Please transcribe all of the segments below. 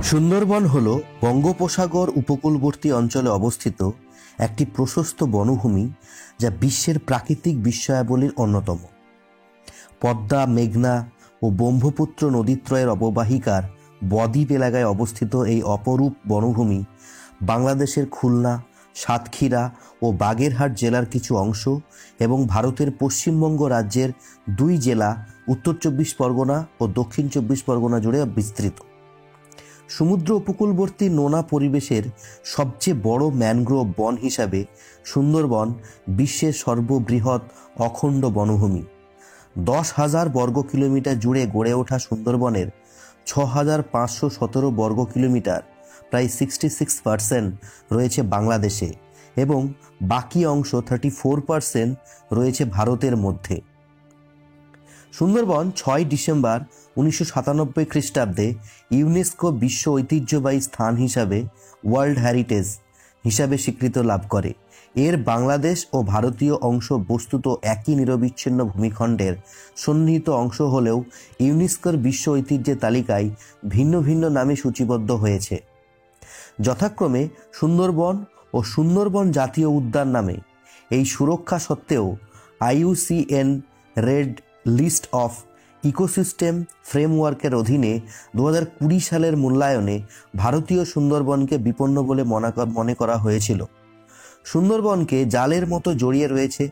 সুন্দরবন হল বঙ্গোপসাগর উপকূলবর্তী অঞ্চলে অবস্থিত একটি প্রশস্ত বনভূমি, যা বিশ্বের প্রাকৃতিক বিস্ময়াবলীর অন্যতম। পদ্মা, মেঘনা ও ব্রহ্মপুত্র নদীত্রয়ের অববাহিকার বদ্বীপ এলাকায় অবস্থিত এই অপরূপ বনভূমি বাংলাদেশের খুলনা, সাতক্ষীরা ও বাগেরহাট জেলার কিছু অংশ এবং ভারতের পশ্চিমবঙ্গ রাজ্যের দুই জেলা উত্তর 24 পরগনা ও দক্ষিণ 24 পরগনা জুড়ে বিস্তৃত। সমুদ্র উপকূলবর্তী নোনা পরিবেশের সবচেয়ে বড় ম্যানগ্রোভ বন হিসাবে সুন্দরবন বিশ্বের সর্ববৃহৎ অখণ্ড বনভূমি। 10,000 বর্গ কিলোমিটার জুড়ে গড়ে ওঠা সুন্দরবনের 6,517 বর্গ কিলোমিটার, প্রায় 66% রয়েছে বাংলাদেশে এবং বাকি অংশ 34% রয়েছে ভারতের মধ্যে। সুন্দরবন 6 ডিসেম্বর 1997 খ্রিস্টাব্দে ইউনেস্কো বিশ্ব ঐতিহ্যবাহী স্থান হিসাবে ওয়ার্ল্ড হেরিটেজ হিসাবে স্বীকৃতি লাভ করে। এর বাংলাদেশ ও ভারতীয় অংশ বস্তুত একই নিরবিচ্ছিন্ন ভূমিখণ্ডের সন্নিহিত অংশ হলেও ইউনেস্কোর বিশ্ব ঐতিহ্যের তালিকায় ভিন্ন ভিন্ন নামে সূচিবদ্ধ হয়েছে, যথাক্রমে সুন্দরবন ও সুন্দরবন জাতীয় উদ্যান নামে। এই সুরক্ষা সত্ত্বেও IUCN red list of ecosystem ফ্রেমওয়ার্কের অধীনে 2020 সালের মূল্যায়নে ভারতীয় সুন্দরবনকে বিপন্ন বলে মনে করা হয়েছিল। সুন্দরবনকে জালের মতো জড়িয়ে রয়েছে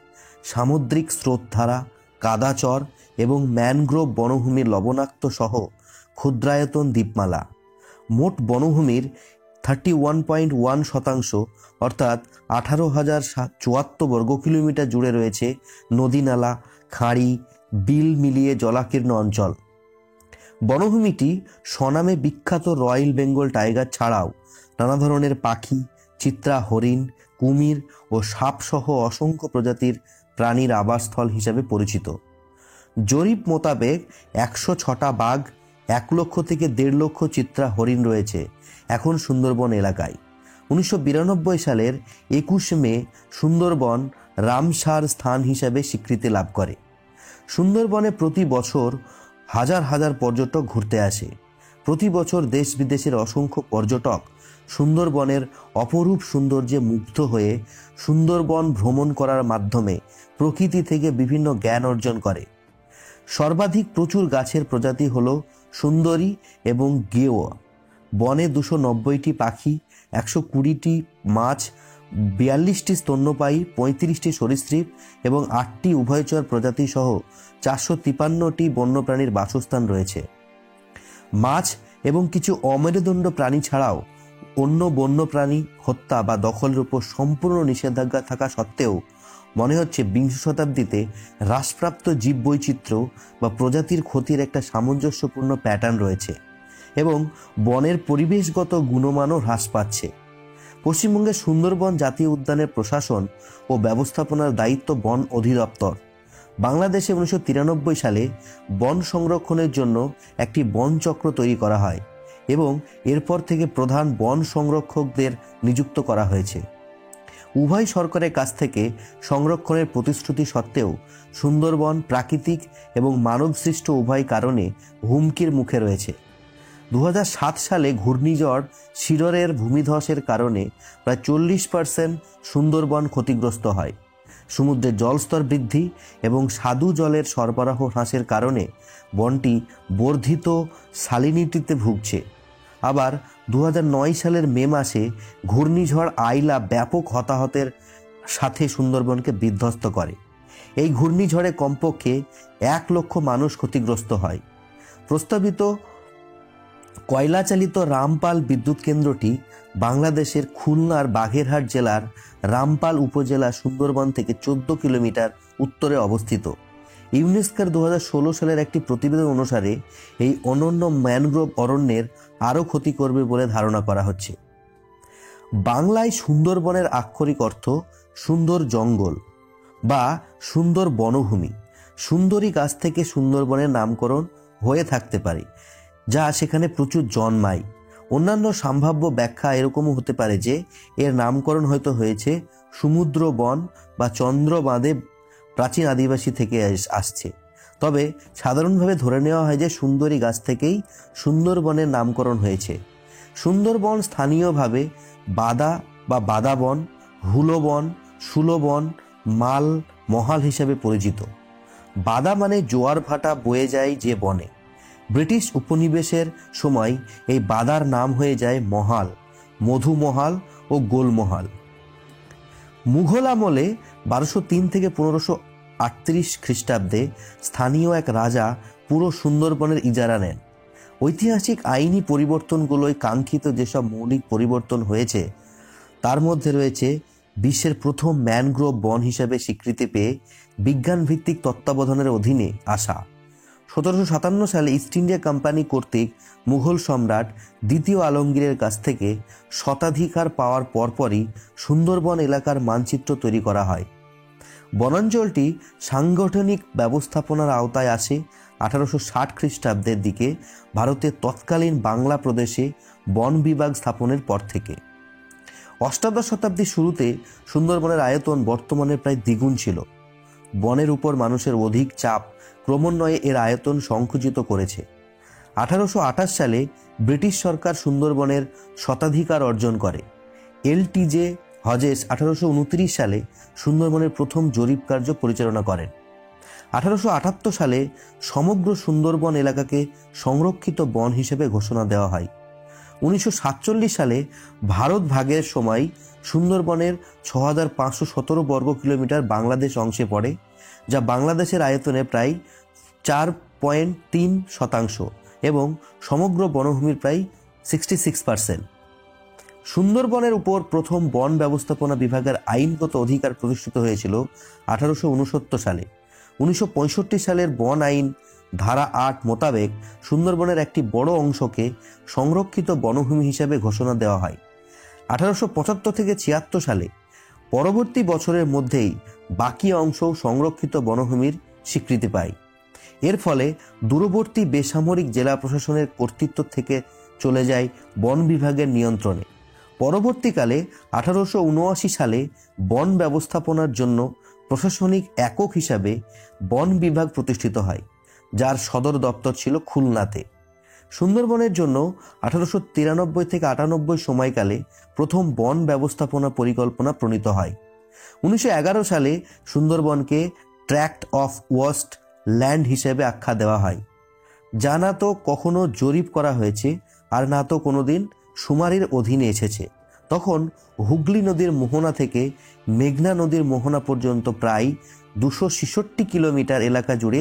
সামুদ্রিক স্রোতধারা, কাদাচর এবং ম্যানগ্রোভ বনভূমির লবণাক্ত সহ ক্ষুদ্রায়তন দ্বীপমালা। মোট বনভূমির 31.1% অর্থাৎ 18,074 বর্গ কিলোমিটার জুড়ে রয়েছে নদীনালা, খাঁড়ি, বিল মিলিয়ে জলাকীর্ণ অঞ্চল। বনভূমিটি স্বনামে বিখ্যাত রয়্যাল বেঙ্গল টাইগার ছাড়াও নানা ধরনের পাখি, চিত্রা, হরিণ, কুমির ও সাপ সহ অসংখ্য প্রজাতির প্রাণীর আবাসস্থল হিসাবে পরিচিত। জরিপ মোতাবেক 106টা বাঘ, 1 লক্ষ থেকে 1.5 লক্ষ চিত্রা হরিণ রয়েছে এখন সুন্দরবন এলাকায়। 1992 সালের 21 মে সুন্দরবন রামসার স্থান হিসাবে স্বীকৃতি লাভ করে। সুন্দরবনে প্রতি বছর হাজার হাজার পর্যটক ঘুরতে আসে। প্রতি বছর দেশ বিদেশের অসংখ্য পর্যটক সুন্দরবনের অপরূপ সৌন্দর্যে মুগ্ধ হয়ে সুন্দরবন ভ্রমণ করার মাধ্যমে প্রকৃতি থেকে বিভিন্ন জ্ঞান অর্জন করে। সর্বাধিক প্রচুর গাছের প্রজাতি হল সুন্দরী এবং গেওয়া। বনে 290টি পাখি, 120টি মাছ, 42টি স্তন্যপায়ী, 35টি সরীসৃপ এবং 8টি উভয়চর প্রজাতি সহ 453টি বন্যপ্রাণীর বাসস্থান রয়েছে। মাছ এবং কিছু অমেরুদণ্ড প্রাণী ছাড়াও অন্য বন্যপ্রাণী হত্যা বা দখলের উপর সম্পূর্ণ নিষেধাজ্ঞা থাকা সত্ত্বেও মনে হচ্ছে বিংশ শতাব্দীতে হ্রাসপ্রাপ্ত জীববৈচিত্র্য বা প্রজাতির ক্ষতির একটা সামঞ্জস্যপূর্ণ প্যাটার্ন রয়েছে এবং বনের পরিবেশগত গুণমানও হ্রাস পাচ্ছে। পশ্চিমবঙ্গের সুন্দরবন জাতীয় উদ্যানের প্রশাসন ও ব্যবস্থাপনার দায়িত্ব বন অধিদপ্তর। বাংলাদেশে 1993 সালে বন সংরক্ষণের জন্য একটি বন চক্র তৈরি করা হয় এবং এরপর থেকে প্রধান বন সংরক্ষকদের নিযুক্ত করা হয়েছে। উভয় সরকারের কাছ থেকে সংরক্ষণের প্রতিশ্রুতি সত্ত্বেও সুন্দরবন প্রাকৃতিক এবং মানবসৃষ্ট উভয় কারণে হুমকির মুখে রয়েছে। 2007 সালে ঘূর্ণিঝড় শিররের ভূমিধসের কারণে প্রায় 40% সুন্দরবন ক্ষতিগ্রস্ত হয়। সমুদ্রের জলস্তর বৃদ্ধি এবং স্বাদু জলের সরবরাহ হ্রাসের কারণে বনটি বর্ধিত সালিনিটিতে ভুগছে। আবার 2009 সালের মে মাসে ঘূর্ণিঝড় আইলা ব্যাপক হতাহতের সাথে সুন্দরবনকে বিধ্বস্ত করে। এই ঘূর্ণিঝড়ে কমপক্ষে 1 লক্ষ মানুষ ক্ষতিগ্রস্ত হয়। প্রস্তাবিত কয়লাচালিত রামপাল বিদ্যুৎ কেন্দ্রটি বাংলাদেশের খুলনার বাগেরহাট জেলার রামপাল উপজেলা সুন্দরবন থেকে 14 কিলোমিটার উত্তরে অবস্থিত। ইউনেস্কোর 2016 সালের একটি প্রতিবেদন অনুসারে এই অনন্য ম্যানগ্রোভ অরণ্যের আরও ক্ষতি করবে বলে ধারণা করা হচ্ছে। বাংলায় সুন্দরবনের আক্ষরিক অর্থ সুন্দর জঙ্গল বা সুন্দর বনভূমি। সুন্দরী গাছ থেকে সুন্দরবনের নামকরণ হয়ে থাকতে পারে, যা সেখানে প্রচুর জন্মায়। অন্যান্য সম্ভাব্য ব্যাখ্যা এরকমও হতে পারে যে এর নামকরণ হয়তো হয়েছে সমুদ্র বন বা চন্দ্র বাঁধে প্রাচীন আদিবাসী থেকে আসছে। তবে সাধারণভাবে ধরে নেওয়া হয় যে সুন্দরী গাছ থেকেই সুন্দরবনের নামকরণ হয়েছে। সুন্দরবন স্থানীয়ভাবে বাদা বা বাদাবন, হুলোবন, সুলোবন, মাল, মহাল হিসেবে পরিচিত। বাদা মানে জোয়ার ভাটা বয়ে যায় যে বনে। ব্রিটিশ উপনিবেশের সময় এই বাদার নাম হয়ে যায় মহাল, মধুমহাল ও গোলমহাল। মুঘল আমলে 1203 থেকে 1538 খ্রিস্টাব্দে স্থানীয় এক রাজা পুরো সুন্দরবনের ইজারা নেন। ঐতিহাসিক আইনি পরিবর্তনগুলোয় কাঙ্ক্ষিত যেসব মৌলিক পরিবর্তন হয়েছে তার মধ্যে রয়েছে বিশ্বের প্রথম ম্যানগ্রোভ বন হিসেবে স্বীকৃতি পেয়ে বিজ্ঞানভিত্তিক তত্ত্বাবধানের অধীনে আসা। 1757 সালে ইস্ট ইন্ডিয়া কোম্পানি কর্তৃক মুঘল সম্রাট দ্বিতীয় আলমগীরের কাছ থেকে শতাধিকার পাওয়ার পরপরই সুন্দরবন এলাকার মানচিত্র তৈরি করা হয়। বনাঞ্চলটি সাংগঠনিক ব্যবস্থাপনার আওতায় আসে 1860 খ্রিস্টাব্দের দিকে ভারতের তৎকালীন বাংলা প্রদেশে বন বিভাগ স্থাপনের পর থেকে। অষ্টাদশ শতাব্দীর শুরুতে সুন্দরবনের আয়তন বর্তমানের প্রায় দ্বিগুণ ছিল। বনের উপর মানুষের অধিক চাপ ক্রমান্বয়ে এর আয়তন সংকুচিত করেছে। 1828 সালে ব্রিটিশ সরকার সুন্দরবনের শতাধিকার অর্জন করে। এলটিজে হজেস 1829 সালে সুন্দরবনের প্রথম জরিপ কার্য পরিচালনা করেন। 1878 সালে সমগ্র সুন্দরবন এলাকাকে সংরক্ষিত বন হিসেবে ঘোষণা দেওয়া হয়। 1947 সালে ভারত ভাগের সময় সুন্দরবনের 6517 বর্গ কিলোমিটার বাংলাদেশ অংশে পড়ে, যা বাংলাদেশের আয়তনে প্রায় 4.3% এবং সমগ্র বনভূমির প্রায় 66%। সুন্দরবনের উপর প্রথম বন ব্যবস্থাপনা বিভাগের আইনগত অধিকার প্রতিষ্ঠিত হয়েছিল 1869 সালে। 1965 সালের বন আইন ধারা 8 মোতাবেক সুন্দরবনের একটি বড় অংশকে সংরক্ষিত বনভূমি হিসেবে ঘোষণা দেওয়া হয়। 1875 থেকে 76 সালে পরবর্তী বছরের মধ্যেই বাকি অংশও সংরক্ষিত বনভূমির স্বীকৃতি পায়। এর ফলে দূরবর্তী বেসামরিক জেলা প্রশাসনের কর্তৃত্ব থেকে চলে যায় বন বিভাগের নিয়ন্ত্রণে। পরবর্তীকালে 1879 সালে বন ব্যবস্থাপনার জন্য প্রশাসনিক একক হিসাবে বন বিভাগ প্রতিষ্ঠিত হয়, যার সদর দপ্তর ছিল খুলনাতে। সুন্দরবনের জন্য 1893 থেকে 98 সময়কালে প্রথম বন ব্যবস্থাপনা পরিকল্পনা প্রণীত হয়। 1911 সালে সুন্দরবনকে ট্র্যাক্ট অফ ওয়েস্ট ল্যান্ড হিসেবে আখ্যা দেওয়া হয়, যা না তো কখনো জরিপ করা হয়েছে আর না তো কোনোদিন শুমারির অধীনে এসেছে। তখন হুগলি নদীর মোহনা থেকে মেঘনা নদীর মোহনা পর্যন্ত প্রায় 266 কিলোমিটার এলাকা জুড়ে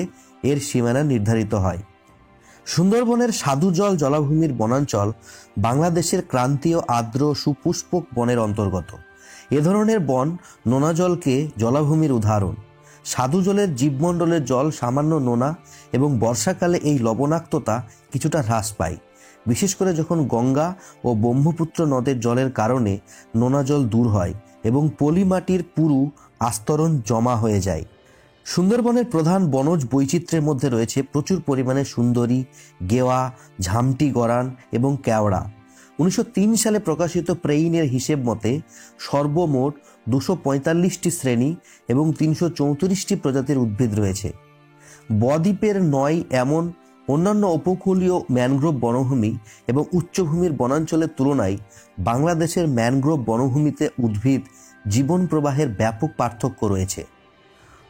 এর সীমানা নির্ধারিত হয়। সুন্দরবনের সাধুজল জলাভূমির বনাঞ্চল বাংলাদেশের ক্রান্তীয় আর্দ্র সুপুষ্পক বনের অন্তর্গত। এ ধরনের বন নোনা জলকে জলাভূমির উদাহরণ। সাধু জলের জীবমণ্ডলের জল সামান্য নোনা এবং বর্ষাকালে এই লবণাক্ততা কিছুটা হ্রাস পায়, বিশেষ করে যখন গঙ্গা ও ব্রহ্মপুত্র নদের জলের কারণে নোনা জল দূর হয় এবং পলিমাটির পুরু আস্তরণ জমা হয়ে যায়। সুন্দরবনের প্রধান বনজ বৈচিত্র্যের মধ্যে রয়েছে প্রচুর পরিমাণে সুন্দরী, গেওয়া, ঝামটি গরান এবং কেওড়া। 1903 সালে প্রকাশিত প্রেইনের হিসেব মতে সর্বমোট 245টি শ্রেণী এবং 334টি প্রজাতির উদ্ভিদ রয়েছে। বদ্বীপের 9 এমন অন্যান্য উপকূলীয় ম্যানগ্রোভ বনভূমি এবং উচ্চভূমির বনাঞ্চলের তুলনায় বাংলাদেশের ম্যানগ্রোভ বনভূমিতে উদ্ভিদ জীবন প্রবাহের ব্যাপক পার্থক্য রয়েছে।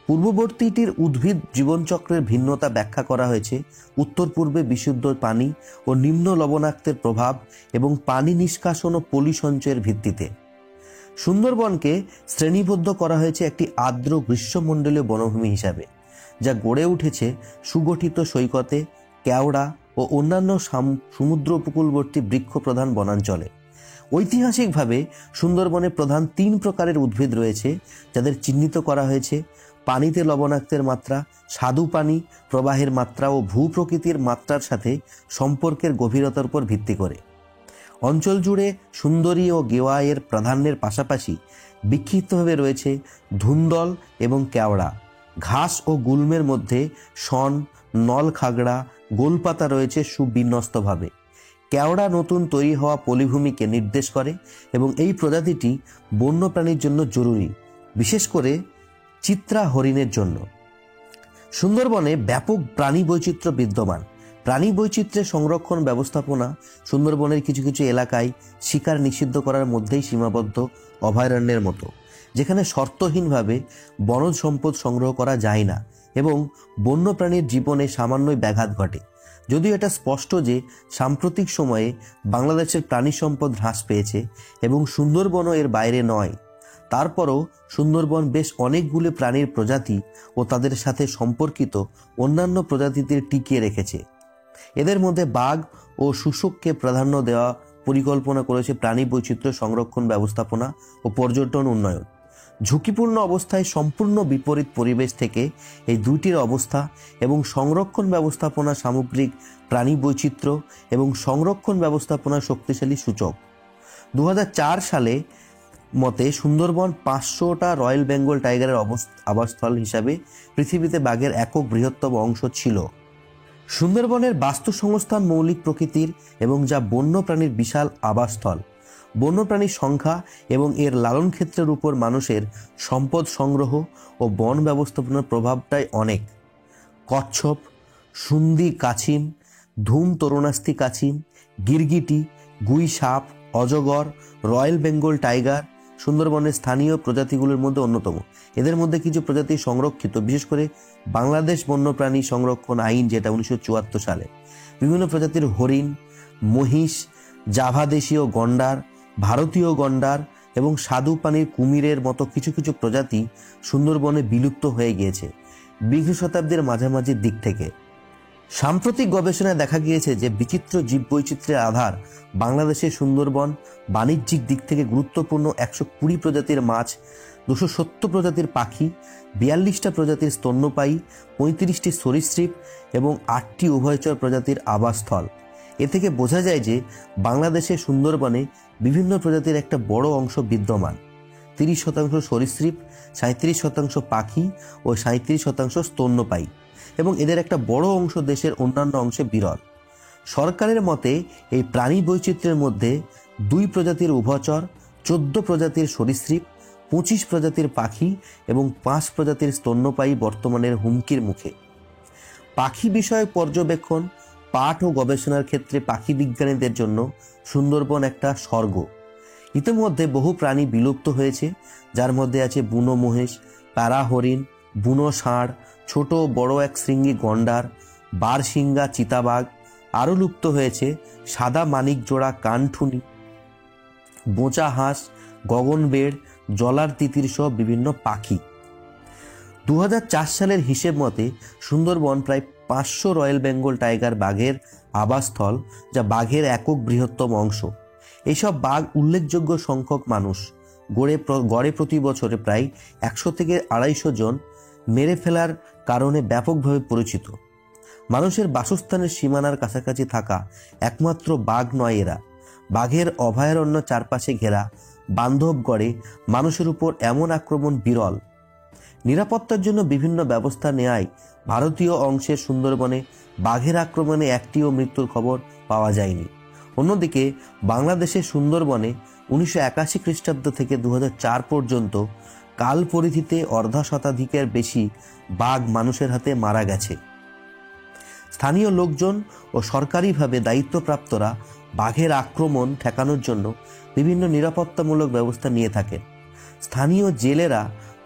পূর্ববর্তীটির উদ্ভিদ জীবনচক্রের ভিন্নতা ব্যাখ্যা করা হয়েছে উত্তর পূর্বে বিশুদ্ধ পানি ও নিম্ন লবণাক্তের প্রভাব এবং পানি নিষ্কাশন ও পলি সঞ্চয়ের ভিত্তিতে। সুন্দরবনকে শ্রেণীবদ্ধ করা হয়েছে একটি আর্দ্র গ্রীষ্মমণ্ডলীয় বনভূমি হিসাবে, যা গড়ে উঠেছে সুগঠিত সৈকতে, কেওড়া ও অন্যান্য সমুদ্র উপকূলবর্তী বৃক্ষ প্রধান বনাঞ্চলে। ঐতিহাসিকভাবে সুন্দরবনে প্রধান 3 প্রকারের উদ্ভিদ রয়েছে, যাদের চিহ্নিত করা হয়েছে পানিতে লবণাক্তের মাত্রা, স্বাদু পানি প্রবাহের মাত্রা ও ভূপ্রকৃতির মাত্রার সাথে সম্পর্কের গভীরতার উপর ভিত্তি করে। অঞ্চল জুড়ে সুন্দরী ও গেওয়া এর প্রাধান্যের পাশাপাশি বিক্ষিপ্তভাবে রয়েছে ধুন্দল এবং কেওড়া। ঘাস ও গুল্মের মধ্যে শন, নলখাগড়া, গোলপাতা রয়েছে সুবিন্যস্তভাবে। কেওড়া নতুন তৈরি হওয়া পলিভূমিকে নির্দেশ করে এবং এই প্রজাতিটি বন্যপ্রাণীর জন্য জরুরি, বিশেষ করে চিত্রা হরিণের জন্য। সুন্দরবনে ব্যাপক প্রাণী বৈচিত্র্য বিদ্যমান, প্রাণী বৈচিত্র্যের সংরক্ষণ ব্যবস্থাপনা সুন্দরবনের কিছু কিছু এলাকায় শিকার নিষিদ্ধ করার মধ্যেই সীমাবদ্ধ অভয়ারণ্যের মতো, যেখানে শর্তহীনভাবে বনজ সম্পদ সংগ্রহ করা যায় না এবং বন্যপ্রাণীর জীবনে সামান্যই ব্যাঘাত ঘটে। যদিও এটা স্পষ্ট যে সাম্প্রতিক সময়ে বাংলাদেশের প্রাণী সম্পদ হ্রাস পেয়েছে এবং সুন্দরবনও এর বাইরে নয়, তারপরও সুন্দরবন বেশ অনেকগুলো প্রাণীর প্রজাতি ও তাদের সাথে সম্পর্কিত অন্যান্য প্রজাতিদের টিকিয়ে রেখেছে। এদের মধ্যে বাঘ ও শুশুককে প্রাধান্য দেওয়া পরিকল্পনা করেছে প্রাণী বৈচিত্র্য সংরক্ষণ ব্যবস্থাপনা ও পর্যটন উন্নয়ন। ঝুঁকিপূর্ণ অবস্থায় সম্পূর্ণ বিপরীত পরিবেশ থেকে এই দুইটির অবস্থা এবং সংরক্ষণ ব্যবস্থাপনা সামগ্রিক প্রাণী বৈচিত্র্য এবং সংরক্ষণ ব্যবস্থাপনা শক্তিশালী সূচক। 2004 সালে মতে সুন্দরবন 500টা রয়্যাল বেঙ্গল টাইগারের আবাসস্থল হিসাবে পৃথিবীতে বাঘের একক বৃহত্তম অংশ ছিল। সুন্দরবনের বাস্তু সংস্থান মৌলিক প্রকৃতির এবং যা বন্যপ্রাণীর বিশাল আবাসস্থল। বন্যপ্রাণীর সংখ্যা এবং এর লালন ক্ষেত্রের উপর মানুষের সম্পদ সংগ্রহ ও বন ব্যবস্থাপনার প্রভাবটাই অনেক। কচ্ছপ, সুন্দি কাছিম, ধুম তরুণাস্তি কাছিম, গিরগিটি, গুই সাপ, অজগর, রয়্যাল বেঙ্গল টাইগার সুন্দরবনের স্থানীয় প্রজাতিগুলোর মধ্যে অন্যতম। এদের মধ্যে কিছু প্রজাতি সংরক্ষিত, বিশেষ করে বাংলাদেশ বন্যপ্রাণী সংরক্ষণ আইন, যেটা 1974 সালে। বিভিন্ন প্রজাতির হরিণ, মহিষ, জাভা দেশীয় গন্ডার, ভারতীয় গন্ডার এবং স্বাদু পানির কুমিরের মতো কিছু কিছু প্রজাতি সুন্দরবনে বিলুপ্ত হয়ে গিয়েছে 20 শতাব্দীর মাঝামাঝির দিক থেকে। সাম্প্রতিক গবেষণায় দেখা গিয়েছে যে বিচিত্র জীববৈচিত্র্যের আধার বাংলাদেশের সুন্দরবন বাণিজ্যিক দিক থেকে গুরুত্বপূর্ণ 120 প্রজাতির মাছ, 270 প্রজাতির পাখি, 42টা প্রজাতির স্তন্যপায়ী, 35টি সরীসৃপ এবং 8টি উভয়চর প্রজাতির আবাসস্থল। এ থেকে বোঝা যায় যে বাংলাদেশের সুন্দরবনে বিভিন্ন প্রজাতির একটা বড় অংশ বিদ্যমান। 30% সরীসৃপ, 37% পাখি ও 37% স্তন্যপায়ী, এবং এদের একটা বড় অংশ দেশের অন্যান্য অংশে বিরল। সরকারের মতে এই প্রাণী বৈচিত্র্যের মধ্যে 2 প্রজাতির উভচর, 14 প্রজাতির সরীসৃপ, 25 প্রজাতির পাখি এবং 5 প্রজাতির স্তন্যপায়ী বর্তমানের হুমকির মুখে। পাখি বিষয়ক পর্যবেক্ষণ, পাঠ ও গবেষণার ক্ষেত্রে পাখি বিজ্ঞানীদের জন্য সুন্দরবন একটা স্বর্গ। ইতিমধ্যে বহু প্রাণী বিলুপ্ত হয়েছে, যার মধ্যে আছে বুনো মহিষ, প্যারা হরিণ, বুনো ষাঁড়, ছোট বড় এক শৃঙ্গী গন্ডার, বারশিঙ্গা চিতাবাঘ। আরও লুপ্ত হয়েছে সাদা মানিক জোড়া কানঠুনি, বোঁচা হাঁস, গগনবেড়, জলার তিতির সহ বিভিন্ন পাখি। 2004 সালের হিসেব মতে সুন্দরবন প্রায় 500 রয়্যাল বেঙ্গল টাইগার বাঘের আবাসস্থল, যা বাঘের একক বৃহত্তম অংশ। এইসব বাঘ উল্লেখযোগ্য সংখ্যক মানুষ, গড়ে প্রতি বছরে প্রায় 100 থেকে 250 জন মেরে ফেলার কারণে ব্যাপকভাবে পরিচিত। মানুষের বাসস্থানের সীমানার কাছাকাছি থাকা একমাত্র বাঘ নয় এরা। বাঘের অভয়ারণ্য চারপাশে ঘেরা বান্ধবগড়ে মানুষের উপর এমন আক্রমণ বিরল। নিরাপত্তার জন্য বিভিন্ন ব্যবস্থা নেয়ায় ভারতীয় অংশের সুন্দরবনে বাঘের আক্রমণে একটিও মৃত্যুর খবর পাওয়া যায়নি। অন্যদিকে বাংলাদেশের সুন্দরবনে 1981 খ্রিস্টাব্দ থেকে 2004 পর্যন্ত কাল পরিধিতে অর্ধ শতাধিকের বেশি বাঘ মানুষের হাতে মারা গেছে। স্থানীয় লোকজন ও সরকারিভাবে দায়িত্বপ্রাপ্তরা বাঘের আক্রমণ ঠেকানোর জন্য বিভিন্ন নিরাপত্তামূলক ব্যবস্থা নিয়ে থাকেন। স্থানীয় জেলেরা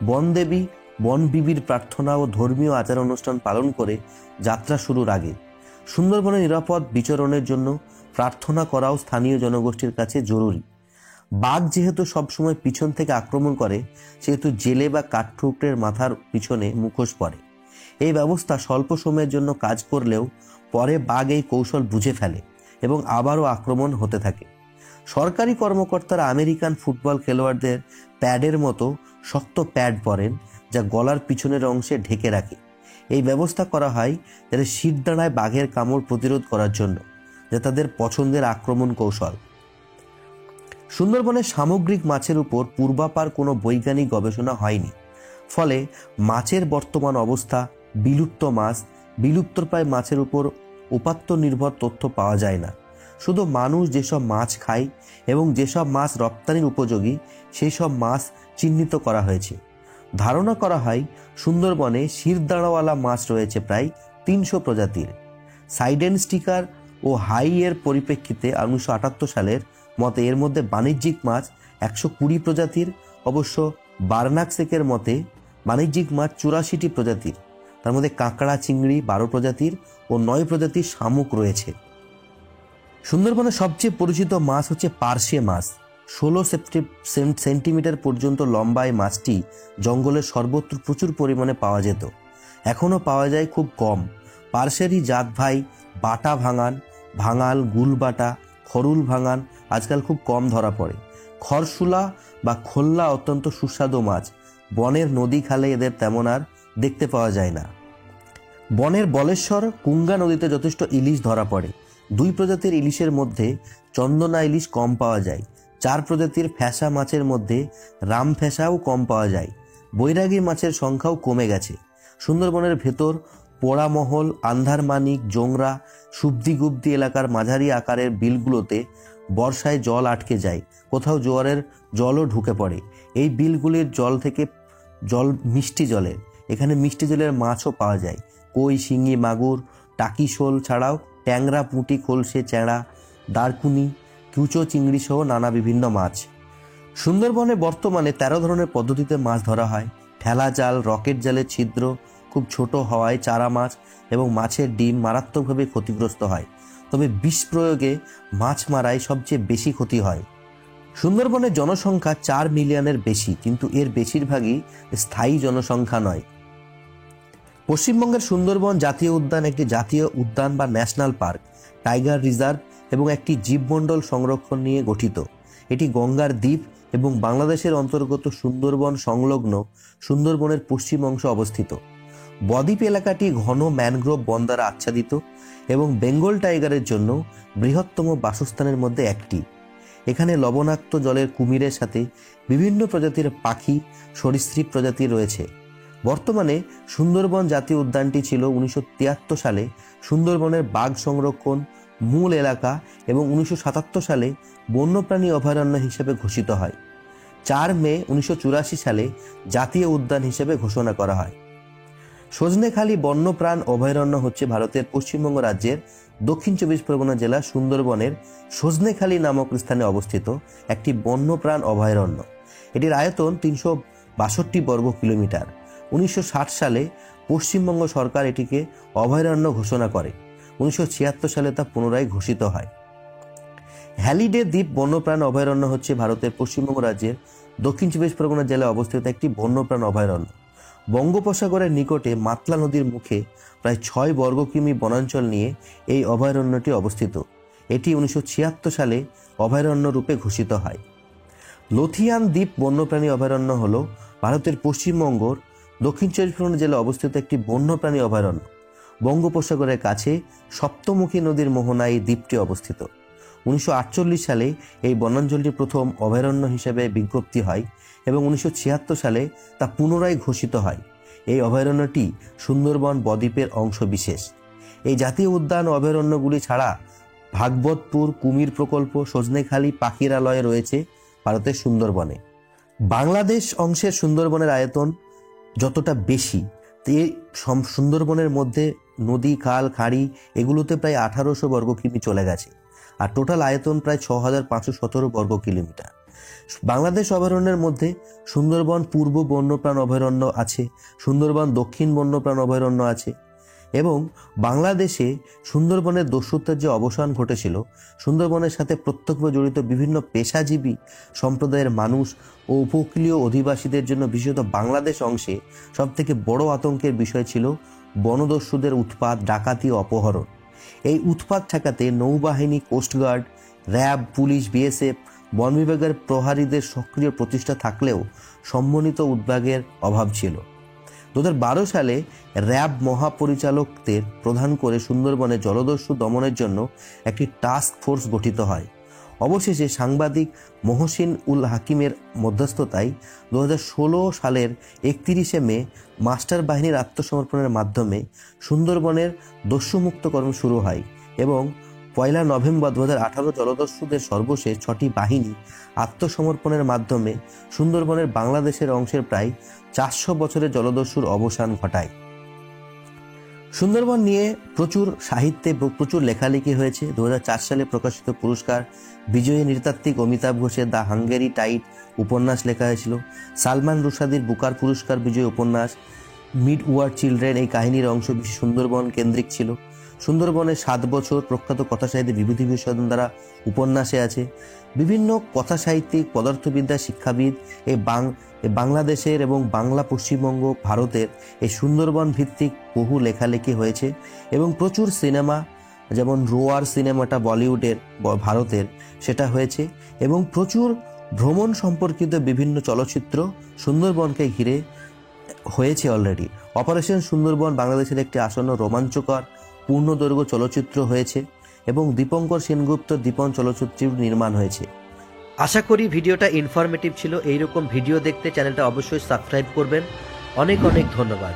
বনদেবী, বনবিবির প্রার্থনা ও ধর্মীয় আচার অনুষ্ঠান পালন করে যাত্রা শুরুর আগে। সুন্দরবনে নিরাপদ বিচরণের জন্য প্রার্থনা করাও স্থানীয় জনগোষ্ঠীর কাছে জরুরি। বাঘ যেহেতু সবসময় পিছন থেকে আক্রমণ করে, সেহেতু জেলে বা কাঠঠোকরের মাথার পিছনে মুখোশ পরে। এই ব্যবস্থা স্বল্প সময়ের জন্য কাজ করলেও পরে বাঘ এই কৌশল বুঝে ফেলে এবং আবারও আক্রমণ হতে থাকে। সরকারি কর্মকর্তারা আমেরিকান ফুটবল খেলোয়াড়দের প্যাডের মতো শক্ত প্যাড পরেন, যা গলার পিছনের অংশে ঢেকে রাখে। এই ব্যবস্থা করা হয় যাতে শিরদাঁড়ায় বাঘের কামড় প্রতিরোধ করার জন্য, যা তাদের পছন্দের আক্রমণ কৌশল। সুন্দরবনের সামুদ্রিক মাছের উপর পূর্বাপার কোনো বৈজ্ঞানিক গবেষণা হয়নি। ফলে মাছের বর্তমান অবস্থা, বিলুপ্ত মাছ, বিলুপ্তপ্রায় মাছের উপর উপাত্ত নির্ভর তথ্য পাওয়া যায় না। শুধু মানুষ যেসব মাছ খায় এবং যেসব মাছ রপ্তানির উপযোগী সেই সব মাছ চিহ্নিত করা হয়েছে। ধারণা করা হয় সুন্দরবনে শিরদাঁড়াওয়ালা মাছ রয়েছে প্রায় 300 প্রজাতির। সাইডেন স্টিকার ও হাই এর পরিপ্রেক্ষিতে 1978 সালের মতে এর মধ্যে বাণিজ্যিক মাছ 120 প্রজাতির, অবশ্য বার্নাকসেকের মতে বাণিজ্যিক মাছ 84টি প্রজাতির, তার মধ্যে কাঁকড়া চিংড়ি 12 প্রজাতির ও 9 প্রজাতির শামুক রয়েছে। সুন্দরবনের সবচেয়ে পরিচিত মাছ হচ্ছে পার্শে মাছ। 16 সেন্টিমিটার পর্যন্ত লম্বা এই মাছটি জঙ্গলের সর্বত্র প্রচুর পরিমাণে পাওয়া যেত, এখনও পাওয়া যায় খুব কম। পার্শেরই জাত ভাই বাটা ভাঙান, ভাঙাল, গুলবাটা, খরুল ভাঙান আজকাল খুব কম ধরা পড়ে। খরশুলা বা খোল্লা অত্যন্ত সুস্বাদু মাছ, বনের নদী খালে এদের তেমন আর দেখতে পাওয়া যায় না। বনের বলেশ্বর কুঙ্গা নদীতে যথেষ্ট ইলিশ ধরা পড়ে। 2 প্রজাতির ইলিশের মধ্যে চন্দনা ইলিশ কম পাওয়া যায়। 4 প্রজাতির ফ্যাসা মাছের মধ্যে রাম ফ্যাসাও কম পাওয়া যায়। বৈরাগী মাছের সংখ্যাও কমে গেছে। সুন্দরবনের ভেতর পোড়ামহল, আন্ধারমানিক, জোংরা, সুবদিগুবদি এলাকার মাঝারি আকারের বিলগুলোতে বর্ষায় জল আটকে যায়, কোথাও জোয়ারের জলও ঢুকে পড়ে। এই বিলগুলির জল থেকে জল মিষ্টি জলের, এখানে মিষ্টি জলের মাছও পাওয়া যায়। কই, শিঙি, মাগুর, টাকি শোল ছাড়াও ট্যাংরা, পুঁটি, খোলসে, চেঁড়া, দারকুনি, কুচো চিংড়ি সহ নানা বিভিন্ন মাছ। সুন্দরবনে বর্তমানে 13 ধরনের পদ্ধতিতে মাছ ধরা হয়। ঠেলা জাল, রকেট জালের ছিদ্র খুব ছোট হওয়ায় চারা মাছ এবং মাছের ডিম মারাত্মকভাবে ক্ষতিগ্রস্ত হয়, তবে বিষ প্রয়োগে মাছ মারায় সবচেয়ে বেশি ক্ষতি হয়। সুন্দরবনের জনসংখ্যা 4 মিলিয়নের বেশি, কিন্তু এর বেশিরভাগই স্থায়ী জনসংখ্যা নয়। পশ্চিমবঙ্গের সুন্দরবন জাতীয় উদ্যান একটি জাতীয় উদ্যান বা ন্যাশনাল পার্ক, টাইগার রিজার্ভ এবং একটি জীবমণ্ডল সংরক্ষণ নিয়ে গঠিত। এটি গঙ্গার দ্বীপ এবং বাংলাদেশের অন্তর্গত সুন্দরবন সংলগ্ন সুন্দরবনের পশ্চিম অংশে অবস্থিত। বদ্বীপ এলাকাটি ঘন ম্যানগ্রোভ বন দ্বারা আচ্ছাদিত এবং বেঙ্গল টাইগারের জন্য বৃহত্তম বাসস্থানের মধ্যে একটি। এখানে লবণাক্ত জলের কুমিরের সাথে বিভিন্ন প্রজাতির পাখি, সরীসৃপ প্রজাতি রয়েছে। বর্তমানে সুন্দরবন জাতীয় উদ্যানটি ছিল 1973 সালে সুন্দরবনের বাঘ সংরক্ষণ মূল এলাকা এবং 1977 সালে বন্যপ্রাণী অভয়ারণ্য হিসেবে ঘোষিত হয়। 4 মে 1984 সালে জাতীয় উদ্যান হিসেবে ঘোষণা করা হয়। সজনেখালি বন্যপ্রাণ অভয়ারণ্য হচ্ছে ভারতের পশ্চিমবঙ্গ রাজ্যের দক্ষিণ 24 পরগনা জেলার সুন্দরবনের সজনেখালি নামক স্থানে অবস্থিত একটি বন্যপ্রাণ অভয়ারণ্য। এটির আয়তন 362 বর্গ কিলোমিটার। 1960 সালে পশ্চিমবঙ্গ সরকার এটিকে অভয়ারণ্য ঘোষণা করে। 1976 সালে তা পুনরায় ঘোষিত হয়। হ্যালিডে দ্বীপ বন্যপ্রাণ অভয়ারণ্য হচ্ছে ভারতের পশ্চিমবঙ্গ রাজ্যের দক্ষিণ 24 পরগনা জেলায় অবস্থিত একটি বন্যপ্রাণ অভয়ারণ্য। বঙ্গোপসাগরের নিকটে মাতলা নদীর মুখে প্রায় 6 বর্গ কিমি বনাঞ্চল নিয়ে এই অভয়ারণ্যটি অবস্থিত। এটি 1976 সালে অভয়ারণ্য রূপে ঘোষিত হয়। লথিয়ান দ্বীপ বন্যপ্রাণী অভয়ারণ্য হল ভারতের পশ্চিমবঙ্গর দক্ষিণ 24 পরগনা জেলায় অবস্থিত একটি বন্যপ্রাণী অভয়ারণ্য। বঙ্গোপসাগরের কাছে সপ্তমুখী নদীর মোহনায় এই দ্বীপটি অবস্থিত। 1948 সালে এই বনাঞ্চলটি প্রথম অভয়ারণ্য হিসেবে বিজ্ঞপ্তি হয় এবং 1976 সালে তা পুনরায় ঘোষিত হয়। এই অভয়ারণ্যটি সুন্দরবন বদ্বীপের অংশ বিশেষ। এই জাতীয় উদ্যান অভয়ারণ্যগুলি ছাড়া ভাগবতপুর কুমির প্রকল্প, সজনেখালি পাখিরালয় রয়েছে ভারতের সুন্দরবনে। বাংলাদেশ অংশের সুন্দরবনের আয়তন যতটা বেশি, এই সুন্দরবনের মধ্যে নদী, খাল, খাঁড়ি এগুলোতে প্রায় 1800 বর্গ কিমি চলে গেছে, আর টোটাল আয়তন প্রায় 6517 বর্গ কিলোমিটার। বাংলাদেশ অভয়ারণ্যের মধ্যে সুন্দরবন পূর্ব বন্যপ্রাণ অভয়ারণ্য আছে, সুন্দরবন দক্ষিণ বন্যপ্রাণ অভয়ারণ্য আছে এবং বাংলাদেশে সুন্দরবনের দস্যুতার যে অবসান ঘটেছিল, সুন্দরবনের সাথে প্রত্যক্ষভাবে জড়িত বিভিন্ন পেশাজীবী সম্প্রদায়ের মানুষ ও উপকূলীয় অধিবাসীদের জন্য বিশেষত বাংলাদেশ অংশে সবথেকে বড় আতঙ্কের বিষয় ছিল বনদস্যুদের উৎপাত, ডাকাতি ও অপহরণ। এই উৎপাত ঠেকাতে নৌবাহিনী, কোস্টগার্ড, র্যাব, পুলিশ, বিএসএফ, বন বিভাগের প্রহরীদের সক্রিয় প্রচেষ্টা থাকলেও সমন্বিত উদ্যোগের অভাব ছিল। 2012 সালে র্যাব মহাপরিচালকদের প্রধান করে সুন্দরবনে জলদস্যু দমনের জন্য একটি টাস্ক ফোর্স গঠিত হয়। অবশেষে সাংবাদিক মহসিন উল হাকিমের মধ্যস্থতায় 2016 সালের 31 মে মাস্টার বাহিনীর আত্মসমর্পণের মাধ্যমে সুন্দরবনের দস্যুমুক্তকরণ শুরু হয় এবং 1 নভেম্বর 2018 জলদস্যুদের সর্বশেষ 6টি বাহিনী আত্মসমর্পণের মাধ্যমে সুন্দরবনের বাংলাদেশের অংশের প্রায় 400 বছরের জলদস্যুর অবসান ঘটায়। সুন্দরবন নিয়ে প্রচুর সাহিত্যে প্রচুর লেখালেখি হয়েছে। 2004 সালে প্রকাশিত পুরস্কার বিজয়ী নৃতাত্ত্বিক অমিতাভ ঘোষের দ্য হাঙ্গেরি টাইড উপন্যাস লেখা হয়েছিল। সালমান রুশাদির বুকার পুরস্কার বিজয়ী উপন্যাস মিড ওয়ার চিলড্রেন এই কাহিনীর অংশ বেশি সুন্দরবন কেন্দ্রিক ছিল। সুন্দরবনের 7 বছর প্রখ্যাত কথাসাহিত্যে বিভূতিভূষণ দ্বারা উপন্যাসে আছে। বিভিন্ন কথাসাহিত্যিক, পদার্থবিদ্যা, শিক্ষাবিদ এই বাংলাদেশের এবং বাংলা, পশ্চিমবঙ্গ, ভারতের এই সুন্দরবন ভিত্তিক বহু লেখালেখি হয়েছে এবং প্রচুর সিনেমা, যেমন রোয়ার সিনেমাটা বলিউডের, ভারতের, সেটা হয়েছে এবং প্রচুর ভ্রমণ সম্পর্কিত বিভিন্ন চলচ্চিত্র সুন্দরবনকে ঘিরে হয়েছে অলরেডি। অপারেশন সুন্দরবন বাংলাদেশের একটি আসন্ন রোমাঞ্চকর পূর্ণদৈর্ঘ্য চলচ্চিত্র হয়েছে এবং দীপঙ্কর সেনগুপ্ত দীপন চলচ্চিত্রটি নির্মাণ হয়েছে। আশা করি ভিডিওটা ইনফরমেটিভ ছিল। এইরকম ভিডিও দেখতে চ্যানেলটা অবশ্যই সাবস্ক্রাইব করবেন। অনেক অনেক ধন্যবাদ।